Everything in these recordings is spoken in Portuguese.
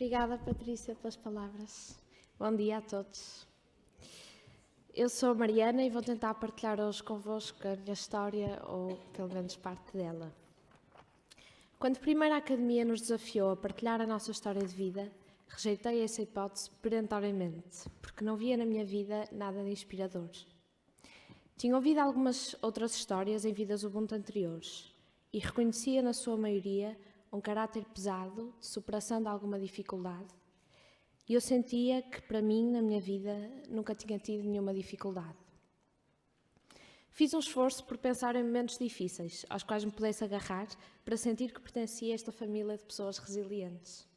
Obrigada, Patrícia, pelas palavras. Bom dia a todos. Eu sou a Mariana e vou tentar partilhar hoje convosco a minha história, ou pelo menos parte dela. Quando primeiro a Academia nos desafiou a partilhar a nossa história de vida, rejeitei essa hipótese perentoriamente, porque não via na minha vida nada de inspirador. Tinha ouvido algumas outras histórias em vidas Ubuntu anteriores e reconhecia na sua maioria um caráter pesado, de superação de alguma dificuldade, e eu sentia que, para mim, na minha vida, nunca tinha tido nenhuma dificuldade. Fiz um esforço por pensar em momentos difíceis, aos quais me pudesse agarrar, para sentir que pertencia a esta família de pessoas resilientes.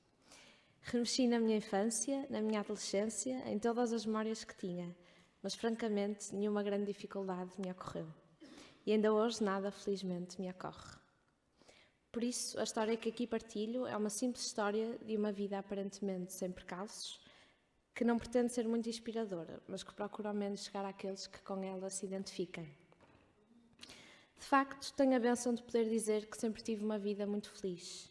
Remexi na minha infância, na minha adolescência, em todas as memórias que tinha, mas, francamente, nenhuma grande dificuldade me ocorreu. E ainda hoje nada, felizmente, me ocorre. Por isso, a história que aqui partilho é uma simples história de uma vida aparentemente sem percalços, que não pretende ser muito inspiradora, mas que procura ao menos chegar àqueles que com ela se identifiquem. De facto, tenho a bênção de poder dizer que sempre tive uma vida muito feliz.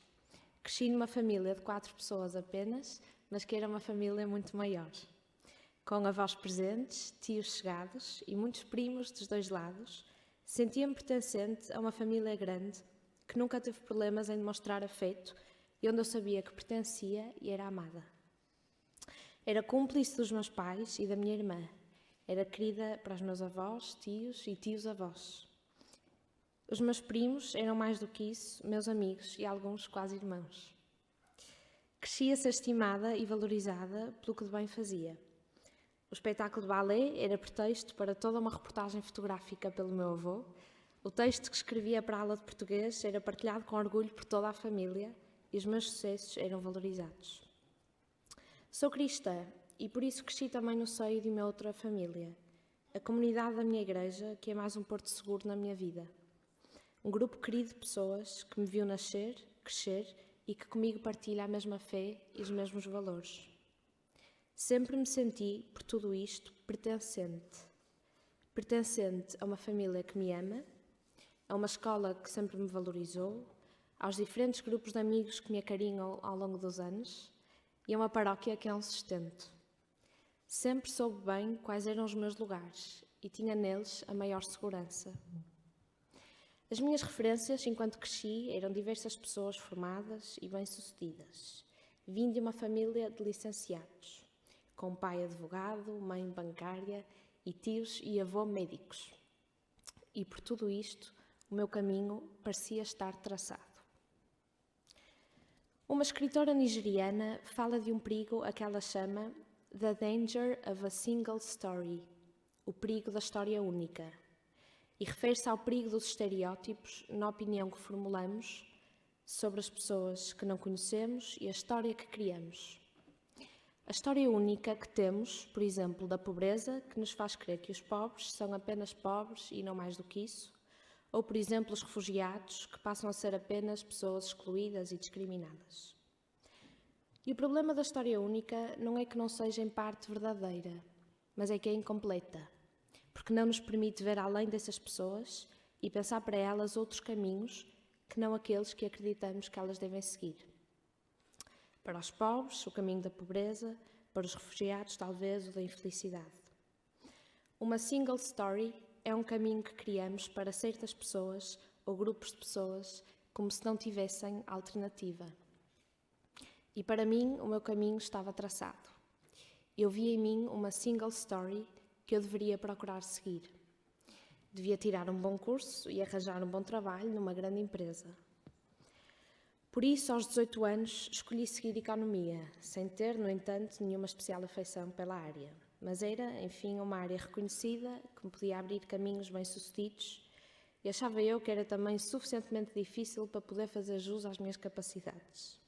Cresci numa família de 4 pessoas apenas, mas que era uma família muito maior. Com avós presentes, tios chegados e muitos primos dos dois lados, sentia-me pertencente a uma família grande, que nunca teve problemas em demonstrar afeto e onde eu sabia que pertencia e era amada. Era cúmplice dos meus pais e da minha irmã. Era querida para os meus avós, tios e tios-avós. Os meus primos eram mais do que isso, meus amigos e alguns quase irmãos. Cresci a ser estimada e valorizada pelo que de bem fazia. O espetáculo de balé era pretexto para toda uma reportagem fotográfica pelo meu avô. O texto que escrevia para a aula de português era partilhado com orgulho por toda a família e os meus sucessos eram valorizados. Sou cristã e por isso cresci também no seio de uma outra família, a comunidade da minha igreja, que é mais um porto seguro na minha vida. Um grupo querido de pessoas que me viu nascer, crescer e que comigo partilha a mesma fé e os mesmos valores. Sempre me senti, por tudo isto, pertencente. Pertencente a uma família que me ama, a uma escola que sempre me valorizou, aos diferentes grupos de amigos que me acarinham ao longo dos anos e a uma paróquia que é um sustento. Sempre soube bem quais eram os meus lugares e tinha neles a maior segurança. As minhas referências, enquanto cresci, eram diversas pessoas formadas e bem-sucedidas. Vim de uma família de licenciados, com pai advogado, mãe bancária e tios e avô médicos. E por tudo isto, o meu caminho parecia estar traçado. Uma escritora nigeriana fala de um perigo a que ela chama The Danger of a Single Story, o perigo da história única, e refere-se ao perigo dos estereótipos na opinião que formulamos sobre as pessoas que não conhecemos e a história que criamos. A história única que temos, por exemplo, da pobreza, que nos faz crer que os pobres são apenas pobres e não mais do que isso, ou, por exemplo, os refugiados, que passam a ser apenas pessoas excluídas e discriminadas. E o problema da história única não é que não seja em parte verdadeira, mas é que é incompleta, porque não nos permite ver além dessas pessoas e pensar para elas outros caminhos que não aqueles que acreditamos que elas devem seguir. Para os pobres, o caminho da pobreza, para os refugiados, talvez, o da infelicidade. Uma single story é um caminho que criamos para certas pessoas ou grupos de pessoas como se não tivessem alternativa. E para mim, o meu caminho estava traçado. Eu via em mim uma single story que eu deveria procurar seguir. Devia tirar um bom curso e arranjar um bom trabalho numa grande empresa. Por isso, aos 18 anos, escolhi seguir economia, sem ter, no entanto, nenhuma especial afeição pela área. Mas era, enfim, uma área reconhecida, que me podia abrir caminhos bem-sucedidos, e achava eu que era também suficientemente difícil para poder fazer jus às minhas capacidades.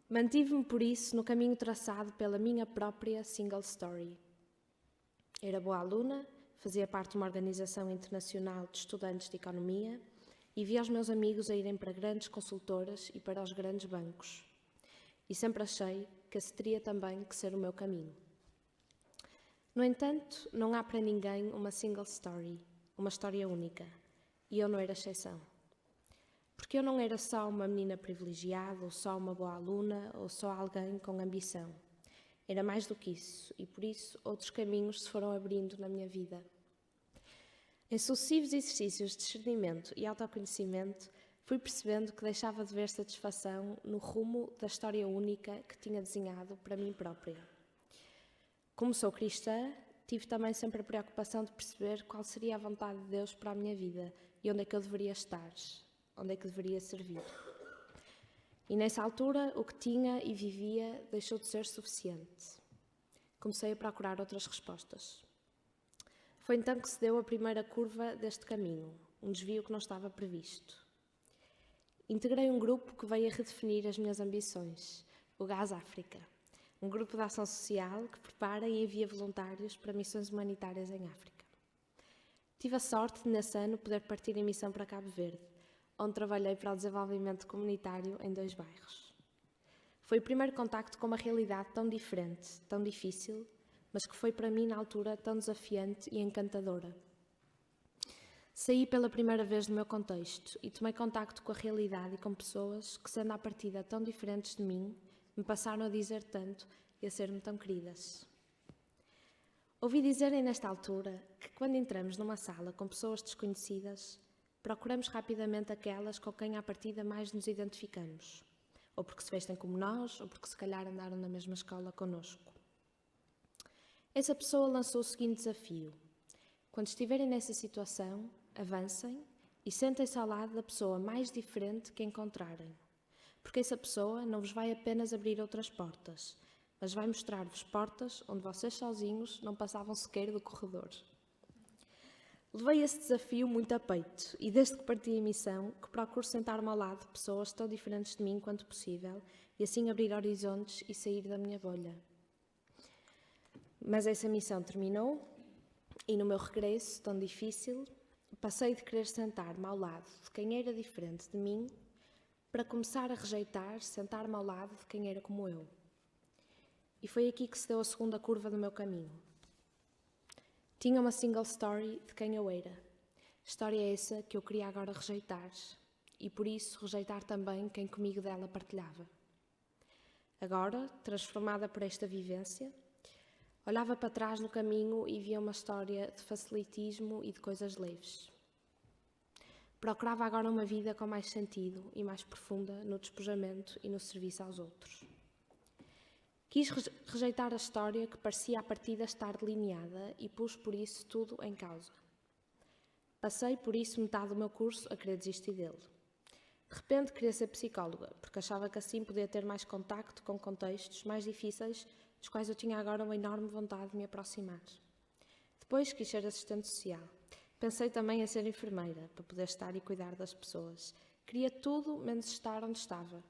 Mantive-me, por isso, no caminho traçado pela minha própria single story. Era boa aluna, fazia parte de uma organização internacional de estudantes de economia e via os meus amigos a irem para grandes consultoras e para os grandes bancos. E sempre achei que esse teria também que ser o meu caminho. No entanto, não há para ninguém uma single story, uma história única, e eu não era exceção. Porque eu não era só uma menina privilegiada, ou só uma boa aluna, ou só alguém com ambição. Era mais do que isso, e por isso outros caminhos se foram abrindo na minha vida. Em sucessivos exercícios de discernimento e autoconhecimento, fui percebendo que deixava de ver satisfação no rumo da história única que tinha desenhado para mim própria. Como sou cristã, tive também sempre a preocupação de perceber qual seria a vontade de Deus para a minha vida e onde é que eu deveria estar, onde é que deveria servir. E nessa altura, o que tinha e vivia deixou de ser suficiente. Comecei a procurar outras respostas. Foi então que se deu a primeira curva deste caminho, um desvio que não estava previsto. Integrei um grupo que veio a redefinir as minhas ambições, o Gás África, um grupo de ação social que prepara e envia voluntários para missões humanitárias em África. Tive a sorte de, nesse ano, poder partir em missão para Cabo Verde, onde trabalhei para o desenvolvimento comunitário em 2 bairros. Foi o primeiro contacto com uma realidade tão diferente, tão difícil, mas que foi para mim, na altura, tão desafiante e encantadora. Saí pela primeira vez do meu contexto e tomei contacto com a realidade e com pessoas que, sendo à partida tão diferentes de mim, me passaram a dizer tanto e a ser-me tão queridas. Ouvi dizerem nesta altura que quando entramos numa sala com pessoas desconhecidas, procuramos rapidamente aquelas com quem à partida mais nos identificamos, ou porque se vestem como nós, ou porque se calhar andaram na mesma escola connosco. Essa pessoa lançou o seguinte desafio: quando estiverem nessa situação, avancem e sentem-se ao lado da pessoa mais diferente que encontrarem, porque essa pessoa não vos vai apenas abrir outras portas, mas vai mostrar-vos portas onde vocês sozinhos não passavam sequer do corredor. Levei esse desafio muito a peito e desde que parti em missão que procuro sentar-me ao lado de pessoas tão diferentes de mim quanto possível e assim abrir horizontes e sair da minha bolha. Mas essa missão terminou e no meu regresso tão difícil passei de querer sentar-me ao lado de quem era diferente de mim para começar a rejeitar sentar-me ao lado de quem era como eu. E foi aqui que se deu a segunda curva do meu caminho. Tinha uma single story de quem eu era. História essa que eu queria agora rejeitar e por isso rejeitar também quem comigo dela partilhava. Agora, transformada por esta vivência, olhava para trás no caminho e via uma história de facilitismo e de coisas leves. Procurava agora uma vida com mais sentido e mais profunda no despojamento e no serviço aos outros. Quis rejeitar a história que parecia à partida estar delineada e pus por isso tudo em causa. Passei por isso metade do meu curso a querer desistir dele. De repente queria ser psicóloga, porque achava que assim podia ter mais contacto com contextos mais difíceis dos quais eu tinha agora uma enorme vontade de me aproximar. Depois quis ser assistente social. Pensei também em ser enfermeira, para poder estar e cuidar das pessoas. Queria tudo menos estar onde estava,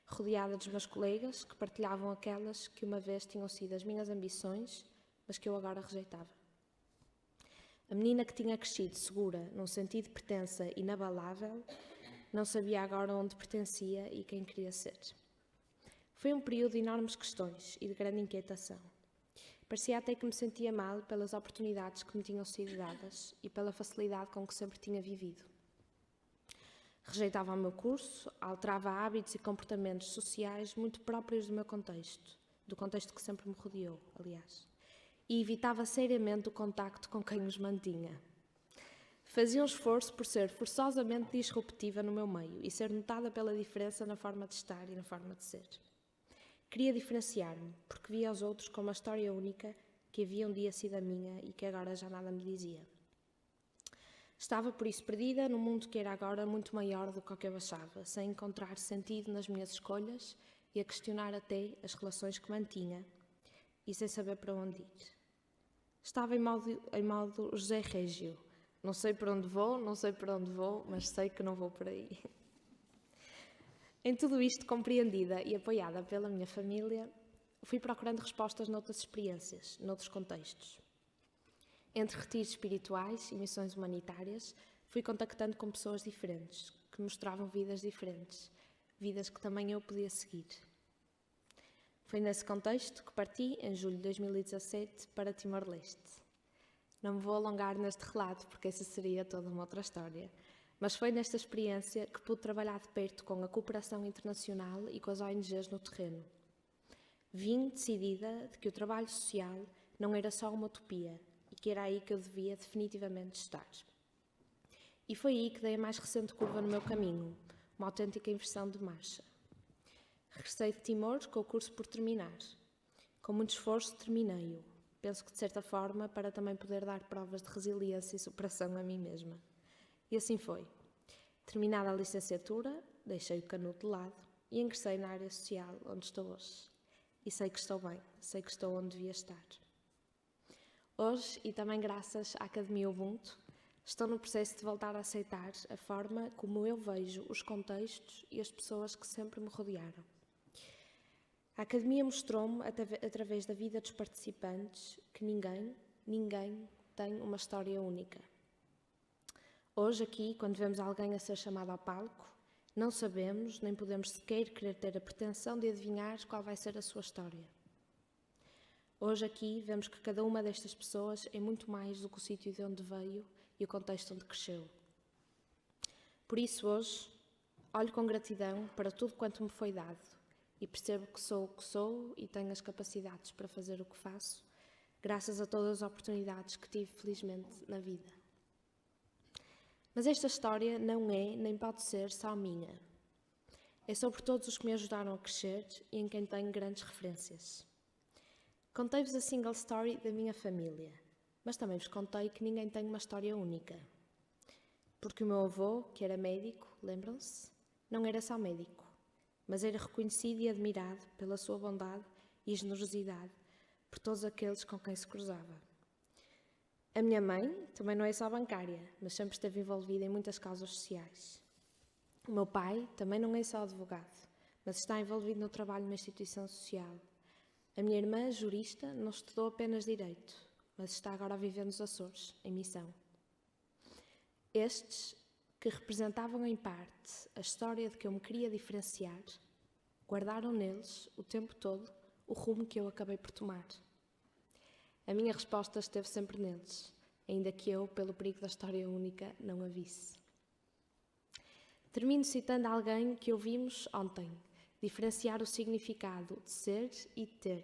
rodeada dos meus colegas que partilhavam aquelas que uma vez tinham sido as minhas ambições, mas que eu agora rejeitava. A menina que tinha crescido segura, num sentido de pertença inabalável, não sabia agora onde pertencia e quem queria ser. Foi um período de enormes questões e de grande inquietação. Parecia até que me sentia mal pelas oportunidades que me tinham sido dadas e pela facilidade com que sempre tinha vivido. Rejeitava o meu curso, alterava hábitos e comportamentos sociais muito próprios do meu contexto, do contexto que sempre me rodeou, aliás, e evitava seriamente o contacto com quem os mantinha. Fazia um esforço por ser forçosamente disruptiva no meu meio e ser notada pela diferença na forma de estar e na forma de ser. Queria diferenciar-me, porque via os outros com uma história única que havia um dia sido a minha e que agora já nada me dizia. Estava por isso perdida num mundo que era agora muito maior do que o que eu achava, sem encontrar sentido nas minhas escolhas e a questionar até as relações que mantinha e sem saber para onde ir. Estava em modo José Régio. Não sei para onde vou, mas sei que não vou por aí. Em tudo isto, compreendida e apoiada pela minha família, fui procurando respostas noutras experiências, noutros contextos. Entre retiros espirituais e missões humanitárias, fui contactando com pessoas diferentes, que mostravam vidas diferentes, vidas que também eu podia seguir. Foi nesse contexto que parti, em julho de 2017, para Timor-Leste. Não me vou alongar neste relato, porque essa seria toda uma outra história, Mas foi nesta experiência que pude trabalhar de perto com a cooperação internacional e com as ONGs no terreno. Vim decidida de que o trabalho social não era só uma utopia e que era aí que eu devia definitivamente estar. E foi aí que dei a mais recente curva no meu caminho, uma autêntica inversão de marcha. Regressei de Timor com o curso por terminar. Com muito esforço terminei-o, penso que de certa forma para também poder dar provas de resiliência e superação a mim mesma. E assim foi. Terminada a licenciatura, deixei o canudo de lado e ingressei na área social onde estou hoje. E sei que estou bem, sei que estou onde devia estar. Hoje, e também graças à Academia Ubuntu, estou no processo de voltar a aceitar a forma como eu vejo os contextos e as pessoas que sempre me rodearam. A Academia mostrou-me, através da vida dos participantes, que ninguém tem uma história única. Hoje aqui, quando vemos alguém a ser chamado ao palco, não sabemos, nem podemos sequer querer ter a pretensão de adivinhar qual vai ser a sua história. Hoje aqui vemos que cada uma destas pessoas é muito mais do que o sítio de onde veio e o contexto onde cresceu. Por isso hoje, olho com gratidão para tudo quanto me foi dado e percebo que sou o que sou e tenho as capacidades para fazer o que faço, graças a todas as oportunidades que tive, felizmente, na vida. Mas esta história não é, nem pode ser, só minha. É sobre todos os que me ajudaram a crescer e em quem tenho grandes referências. Contei-vos a single story da minha família, mas também vos contei que ninguém tem uma história única. Porque o meu avô, que era médico, lembram-se? Não era só médico, mas era reconhecido e admirado pela sua bondade e generosidade por todos aqueles com quem se cruzava. A minha mãe também não é só bancária, mas sempre esteve envolvida em muitas causas sociais. O meu pai também não é só advogado, mas está envolvido no trabalho numa instituição social. A minha irmã, jurista, não estudou apenas Direito, mas está agora a viver nos Açores, em missão. Estes, que representavam em parte a história de que eu me queria diferenciar, guardaram neles, o tempo todo, o rumo que eu acabei por tomar. A minha resposta esteve sempre neles, ainda que eu, pelo perigo da história única, não a visse. Termino citando alguém que ouvimos ontem, diferenciar o significado de ser e de ter.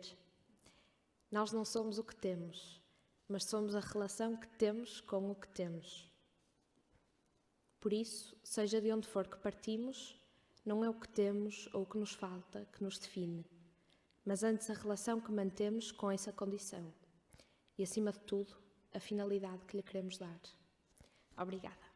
Nós não somos o que temos, mas somos a relação que temos com o que temos. Por isso, seja de onde for que partimos, não é o que temos ou o que nos falta que nos define, mas antes a relação que mantemos com essa condição. E, acima de tudo, a finalidade que lhe queremos dar. Obrigada.